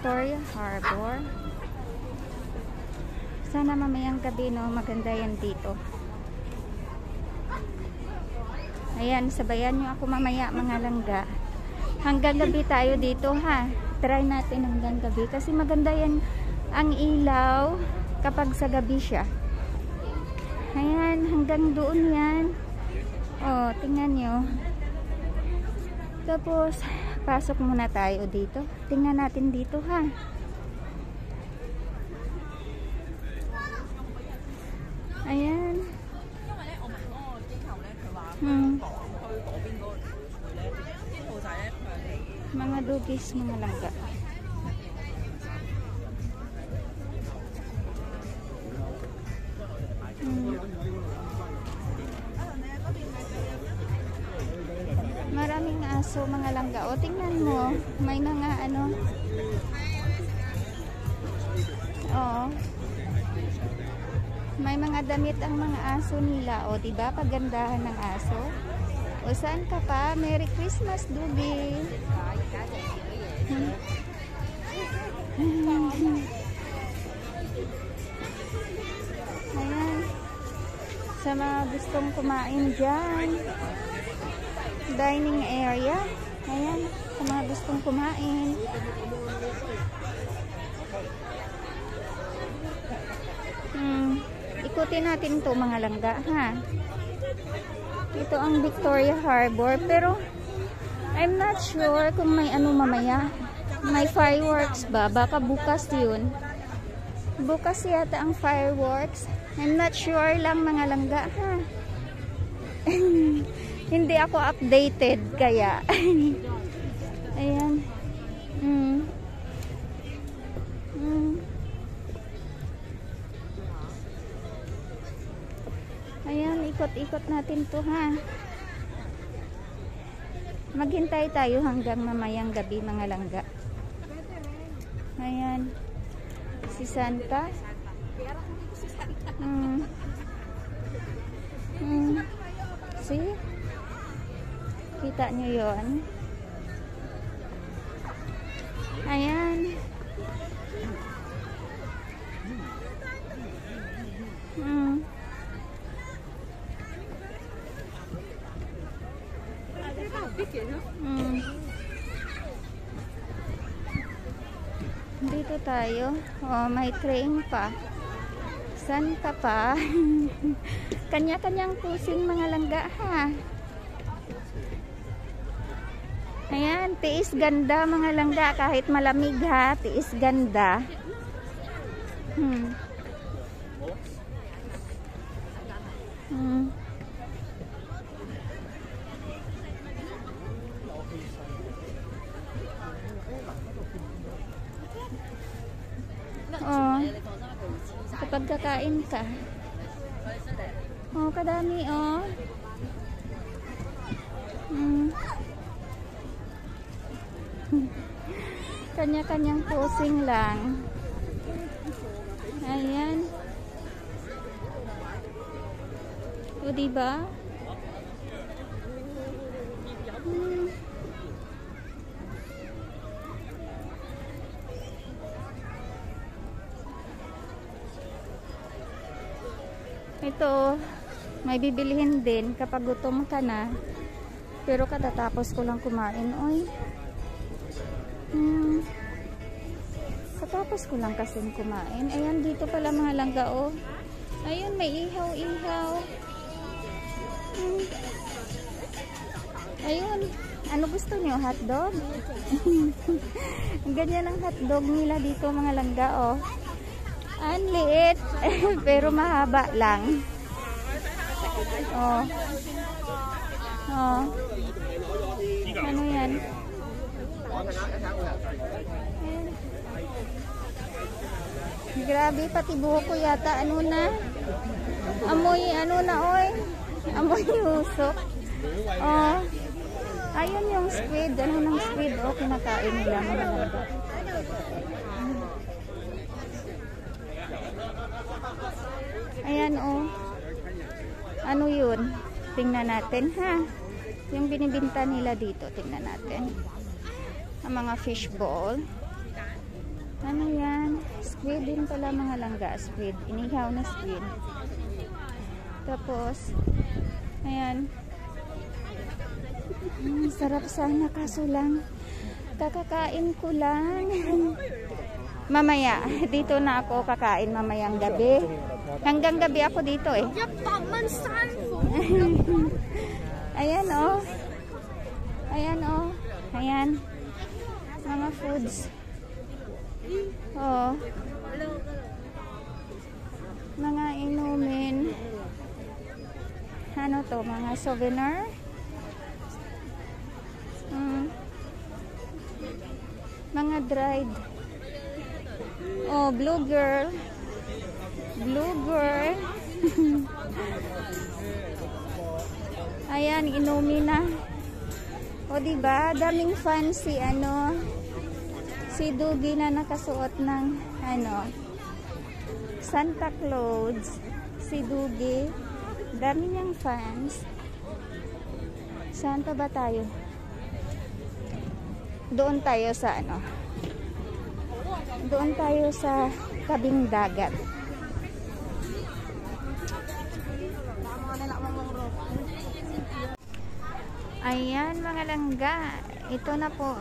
Victoria Harbor. Sana mamayang gabi, no, maganda yan dito. Ayan, sabayan nyo ako mamaya mga langga. Hanggang gabi tayo dito, ha. Try natin hanggang gabi kasi maganda yan ang ilaw kapag sa gabi siya. Ayan, hanggang doon yan. Oh, tingnan nyo. Tapos pasok muna tayo dito. Tingnan natin dito, ha. Ayan. Mga dugis, mga langga. Maraming aso, mga langga. O, tingnan mo. May mga ano. Oo. May mga damit ang mga aso nila. O, diba? Pagandahan ng aso. O, saan ka pa? Merry Christmas, Dubi. Ayan. Sa mga gustong kumain dyan. Dining area. Ayan. Sa mga gustong kumain. Ikutin natin to mga langga, ha. Ito ang Victoria Harbor, pero I'm not sure kung may ano mamaya. May fireworks ba? Baka bukas yun. Bukas yata ang fireworks. I'm not sure lang mga langga, ha. Hindi ako updated kaya. Ayan. Ayan, ikot-ikot natin to, ha. Maghintay tayo hanggang mamayang gabi mga langga. Ayan. Si Santa. See? Kita nyo yun? Ayan. Dito tayo. Oh, may train pa. Saan ka pa? Kanya-kanyang pusing mga langga, ha. Ayan, tiis ganda mga langga. Kahit malamig, ha. Tiis ganda. Oh, kapag kakain ka. Oh, kadami, oh. Kanya-kanyang posing lang. Ayan. O, diba? Ito, may bibilihin din kapag gutom ka na. Pero katatapos ko lang kumain, oy. Katapos ko lang kasi kumain. Ayan, dito pala mga langga, oh. Ayun, may ihaw-ihaw. Ayun, ano gusto nyo? Hotdog? Ganyan ang hotdog nila dito mga langga, oh. Ang liit, pero mahaba lang. Oh. Oh. Ano yan? Grabe, pati buhok ko yata ano na. Amoy ano na, oy. Amoy usok. Oh. Ayun yung squid. Ano ng squid? Oh, kinakain nila mga langga. Ayan, oh. Ano yun? Tingnan natin, ha. Yung binibinta nila dito, tingnan natin. Ang mga fishball. Ano yan? Squid din pala mga langga. Squid. Inihaw na squid. Tapos, ayan. Sarap sana kaso lang. Kakakain ko lang. Mamaya. Dito na ako kakain mamayang gabi. Hanggang gabi ako dito eh. Ayan oh. Ayan oh. Ayan. Mga foods. Oh. Mga inumin. Ano to? Mga souvenir. Mga dried. Oh, blue girl. Blue girl. Ayan, inumin na. O diba, daming fancy ano. Si Dugi na nakasuot ng ano, Santa Claus. Si Dugi. Dami niyang fans. Saan pa ba tayo? Doon tayo sa ano. Doon tayo sa tabing dagat. Ayan mga langga. Ito na po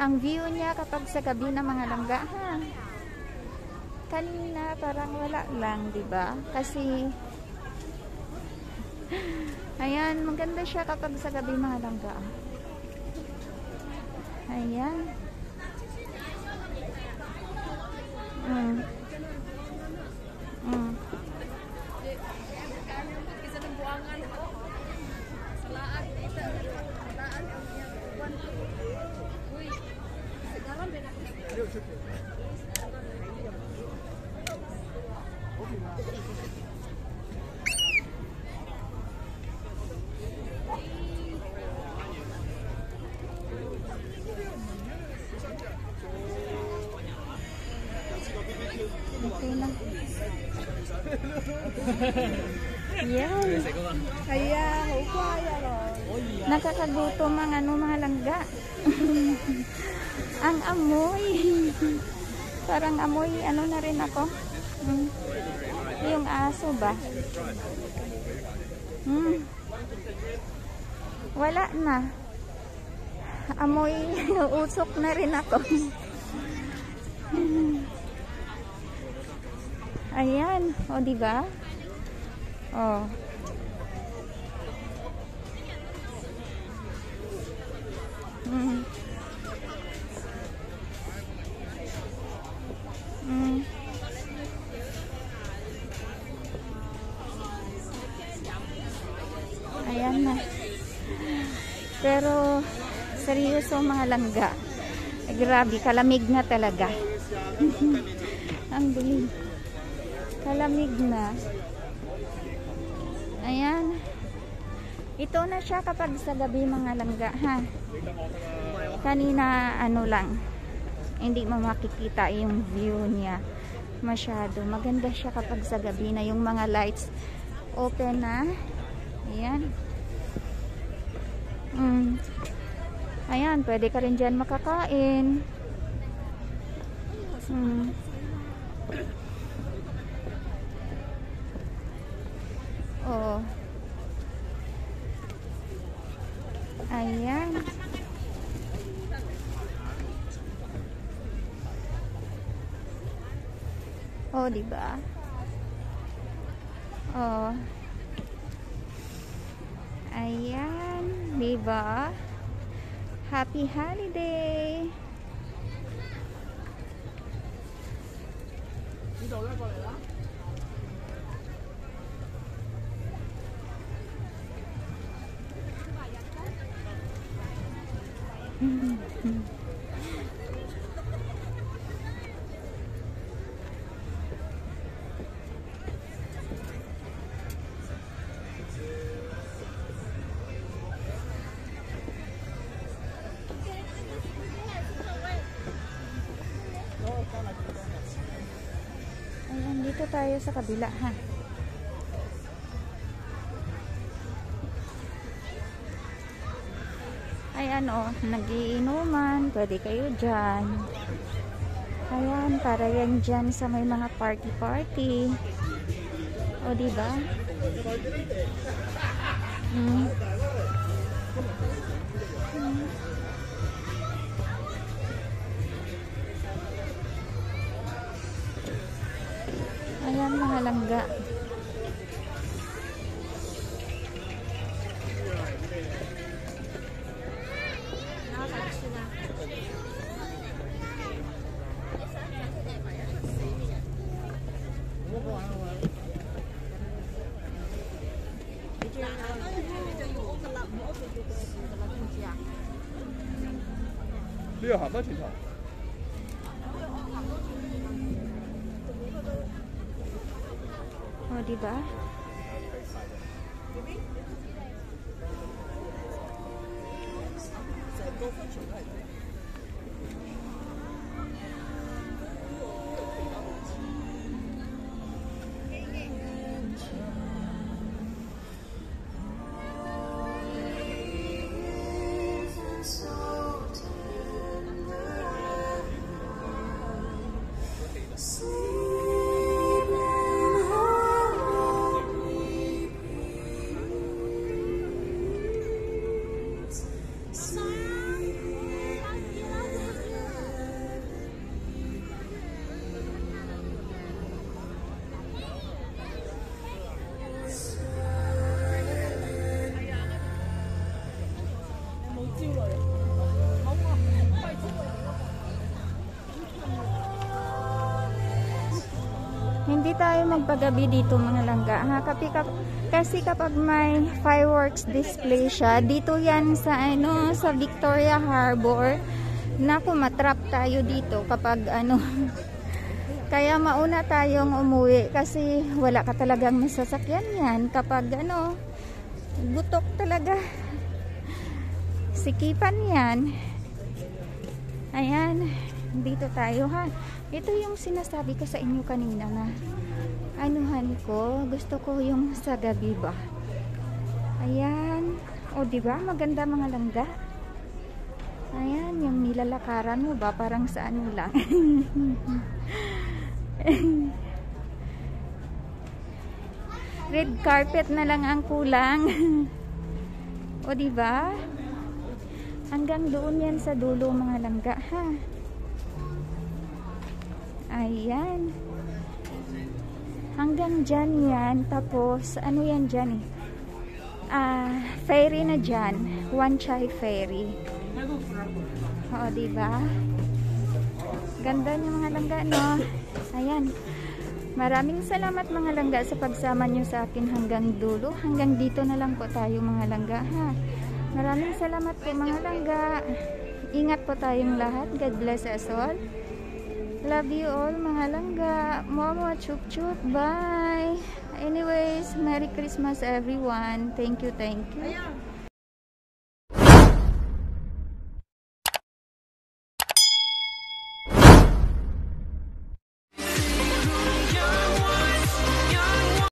ang view niya kapag sa gabi na mga langga. Ha? Kanina parang wala lang, 'di ba? Kasi ayan, maganda siya kapag sa gabi mga langga. Ayan. Okay na. Yan. Nakakagutom ang ano mga langga. Ang amoy. Parang amoy ano na rin ako. Yung aso ba? Wala na. Amoy usok na rin ako. Ayan, o diba? Oh. Ayan na. Pero seryoso mga langga. Grabe, kalamig na talaga. Ang dilim. Kalamig na. Ayan. Ito na siya kapag sa gabi mga langga, ha. Kanina ano lang, hindi mo makikita yung view niya masyado. Maganda siya kapag sa gabi na yung mga lights open na. Ayan. Ayan, pwede ka rin dyan makakain. Oh. Ayan. Oh, diba? Oh. Ayan, diba? Happy holiday. Ayan, dito tayo sa kabila, ha. Ay ano, nagiinuman, pwede kayo dyan. Ayan, para yan dyan sa may mga party-party. O, diba? Ayan, mga langga. O, diba? Hindi tayo magpagabi dito mga langga ha? Kasi kapag may fireworks display siya, dito yan sa ano, sa Victoria Harbor. Naku, matrap tayo dito kapag ano. Kaya mauna tayong umuwi kasi wala ka talagang masasakyan yan kapag ano, butok talaga. Sikipan yan. Ayan, dito tayo ha. Ito yung sinasabi ko sa inyo kanina na anuhan ko, gusto ko yung sa gabi ba. Ayan. O diba, maganda mga langga. Ayan, yung nilalakaran mo ba parang sa ano lang. Red carpet na lang ang kulang. O diba? Hanggang doon yan sa dulo mga langga ha. Ayan. Hanggang dyan yan. Tapos, ano yan dyan eh? Ferry na dyan. Wan Chai Ferry. Oo, diba? Ganda niyo mga langga, no? Ayan. Maraming salamat mga langga sa pagsama nyo sa akin hanggang dulo. Hanggang dito na lang po tayo mga langga, ha? Maraming salamat po mga langga. Ingat po tayong lahat. God bless us all. Love you all mga langga. Momo, chup chup. Bye. Anyways, Merry Christmas everyone. Thank you, thank you.